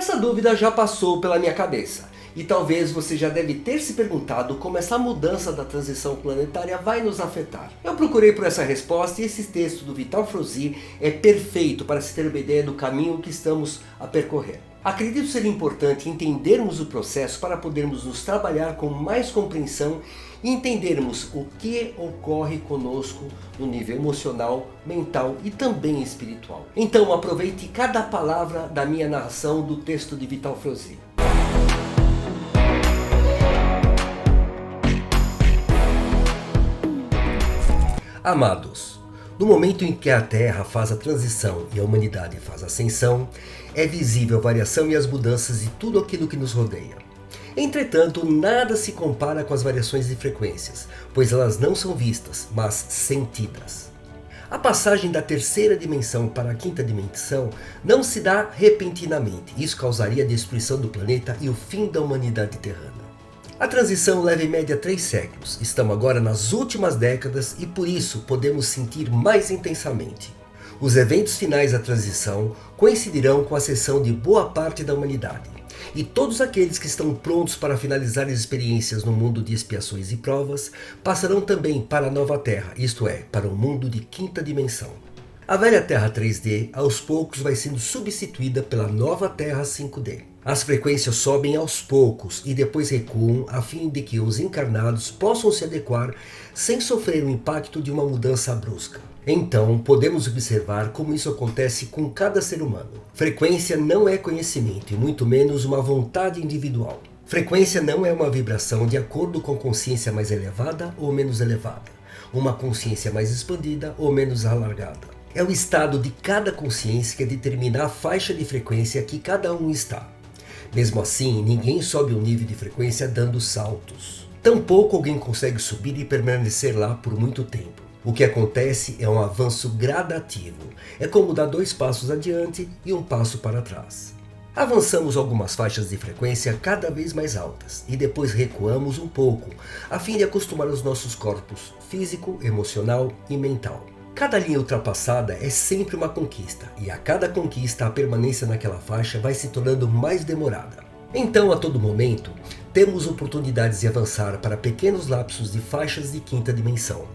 Essa dúvida já passou pela minha cabeça. E talvez você já deve ter se perguntado como essa mudança da transição planetária vai nos afetar. Eu procurei por essa resposta e esse texto do Vital Frozy é perfeito para se ter uma ideia do caminho que estamos a percorrer. Acredito ser importante entendermos o processo para podermos nos trabalhar com mais compreensão e entendermos o que ocorre conosco no nível emocional, mental e também espiritual. Então aproveite cada palavra da minha narração do texto de Vital Frozy. Amados, no momento em que a Terra faz a transição e a humanidade faz a ascensão, é visível a variação e as mudanças de tudo aquilo que nos rodeia. Entretanto, nada se compara com as variações de frequências, pois elas não são vistas, mas sentidas. A passagem da terceira dimensão para a quinta dimensão não se dá repentinamente. Isso causaria a destruição do planeta e o fim da humanidade terrana. A transição leva em média 3 séculos. Estamos agora nas últimas décadas e por isso podemos sentir mais intensamente. Os eventos finais da transição coincidirão com a ascensão de boa parte da humanidade. E todos aqueles que estão prontos para finalizar as experiências no mundo de expiações e provas passarão também para a nova Terra, isto é, para o mundo de quinta dimensão. A velha Terra 3D aos poucos vai sendo substituída pela nova Terra 5D. As frequências sobem aos poucos e depois recuam a fim de que os encarnados possam se adequar sem sofrer o impacto de uma mudança brusca. Então, podemos observar como isso acontece com cada ser humano. Frequência não é conhecimento e muito menos uma vontade individual. Frequência não é uma vibração de acordo com consciência mais elevada ou menos elevada, uma consciência mais expandida ou menos alargada. É o estado de cada consciência que determina a faixa de frequência que cada um está. Mesmo assim, ninguém sobe o nível de frequência dando saltos. Tampouco alguém consegue subir e permanecer lá por muito tempo. O que acontece é um avanço gradativo. É como dar 2 passos adiante e 1 passo para trás. Avançamos algumas faixas de frequência cada vez mais altas e depois recuamos um pouco, a fim de acostumar os nossos corpos físico, emocional e mental. Cada linha ultrapassada é sempre uma conquista, e a cada conquista a permanência naquela faixa vai se tornando mais demorada. Então, a todo momento, temos oportunidades de avançar para pequenos lapsos de faixas de quinta dimensão,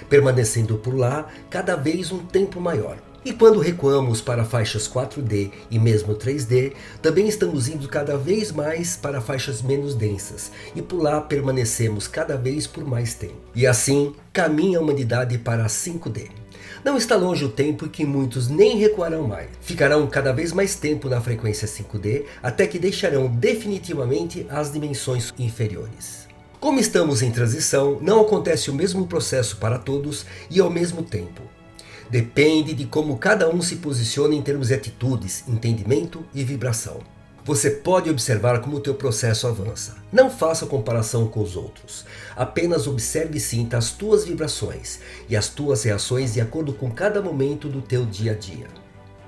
permanecendo por lá cada vez um tempo maior. E quando recuamos para faixas 4D e mesmo 3D, também estamos indo cada vez mais para faixas menos densas, e por lá permanecemos cada vez por mais tempo. E assim, caminha a humanidade para a 5D. Não está longe o tempo em que muitos nem recuarão mais. Ficarão cada vez mais tempo na frequência 5D, até que deixarão definitivamente as dimensões inferiores. Como estamos em transição, não acontece o mesmo processo para todos e ao mesmo tempo. Depende de como cada um se posiciona em termos de atitudes, entendimento e vibração. Você pode observar como o teu processo avança. Não faça comparação com os outros. Apenas observe e sinta as tuas vibrações e as tuas reações de acordo com cada momento do teu dia a dia.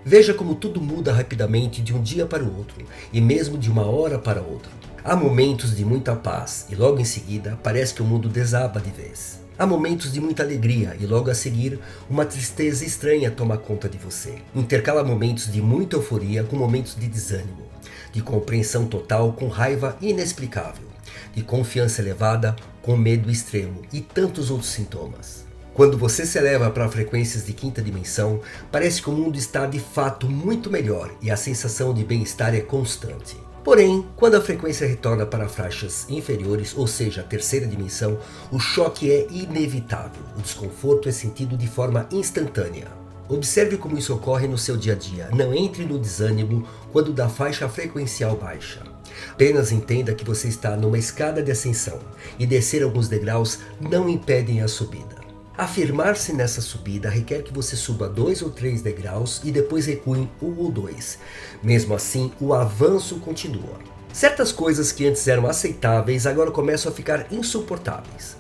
Veja como tudo muda rapidamente de um dia para o outro e mesmo de uma hora para outra. Há momentos de muita paz e logo em seguida parece que o mundo desaba de vez. Há momentos de muita alegria e logo a seguir uma tristeza estranha toma conta de você. Intercala momentos de muita euforia com momentos de desânimo, de compreensão total com raiva inexplicável, de confiança elevada com medo extremo e tantos outros sintomas. Quando você se eleva para frequências de quinta dimensão, parece que o mundo está de fato muito melhor e a sensação de bem-estar é constante. Porém, quando a frequência retorna para faixas inferiores, ou seja, a terceira dimensão, o choque é inevitável. O desconforto é sentido de forma instantânea. Observe como isso ocorre no seu dia a dia. Não entre no desânimo quando da faixa frequencial baixa. Apenas entenda que você está numa escada de ascensão e descer alguns degraus não impedem a subida. Afirmar-se nessa subida requer que você suba 2 ou 3 degraus e depois recue 1 ou 2. Mesmo assim, o avanço continua. Certas coisas que antes eram aceitáveis agora começam a ficar insuportáveis.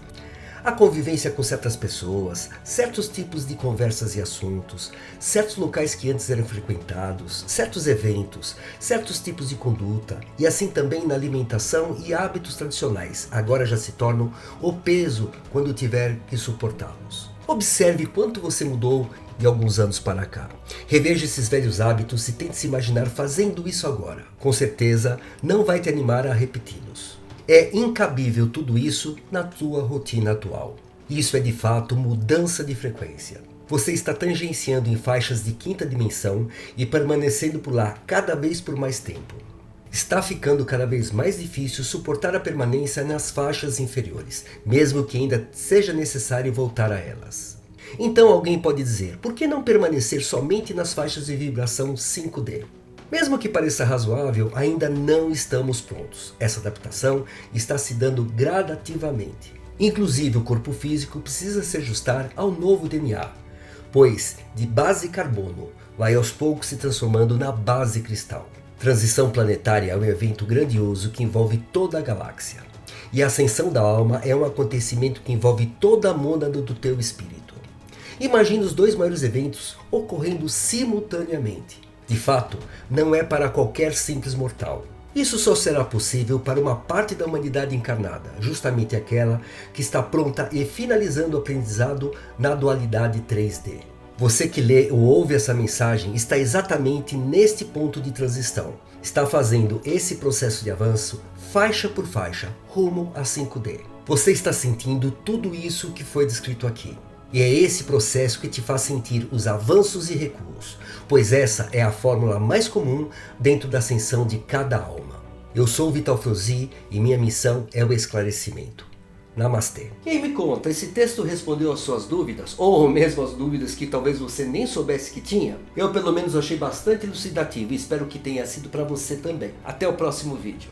A convivência com certas pessoas, certos tipos de conversas e assuntos, certos locais que antes eram frequentados, certos eventos, certos tipos de conduta, e assim também na alimentação e hábitos tradicionais, agora já se tornam o peso quando tiver que suportá-los. Observe quanto você mudou de alguns anos para cá. Reveja esses velhos hábitos e tente se imaginar fazendo isso agora. Com certeza não vai te animar a repeti-los. É incabível tudo isso na tua rotina atual. Isso é de fato mudança de frequência. Você está tangenciando em faixas de quinta dimensão e permanecendo por lá cada vez por mais tempo. Está ficando cada vez mais difícil suportar a permanência nas faixas inferiores, mesmo que ainda seja necessário voltar a elas. Então alguém pode dizer, por que não permanecer somente nas faixas de vibração 5D? Mesmo que pareça razoável, ainda não estamos prontos. Essa adaptação está se dando gradativamente. Inclusive o corpo físico precisa se ajustar ao novo DNA, pois de base carbono vai aos poucos se transformando na base cristal. Transição planetária é um evento grandioso que envolve toda a galáxia. E a ascensão da alma é um acontecimento que envolve toda a mônada do teu espírito. Imagine os dois maiores eventos ocorrendo simultaneamente. De fato, não é para qualquer simples mortal. Isso só será possível para uma parte da humanidade encarnada, justamente aquela que está pronta e finalizando o aprendizado na dualidade 3D. Você que lê ou ouve essa mensagem está exatamente neste ponto de transição. Está fazendo esse processo de avanço faixa por faixa, rumo a 5D. Você está sentindo tudo isso que foi descrito aqui. E é esse processo que te faz sentir os avanços e recuos, pois essa é a fórmula mais comum dentro da ascensão de cada alma. Eu sou o Vital Frozi e minha missão é o esclarecimento. Namastê. E aí me conta, esse texto respondeu às suas dúvidas? Ou mesmo as dúvidas que talvez você nem soubesse que tinha? Eu pelo menos achei bastante elucidativo e espero que tenha sido para você também. Até o próximo vídeo.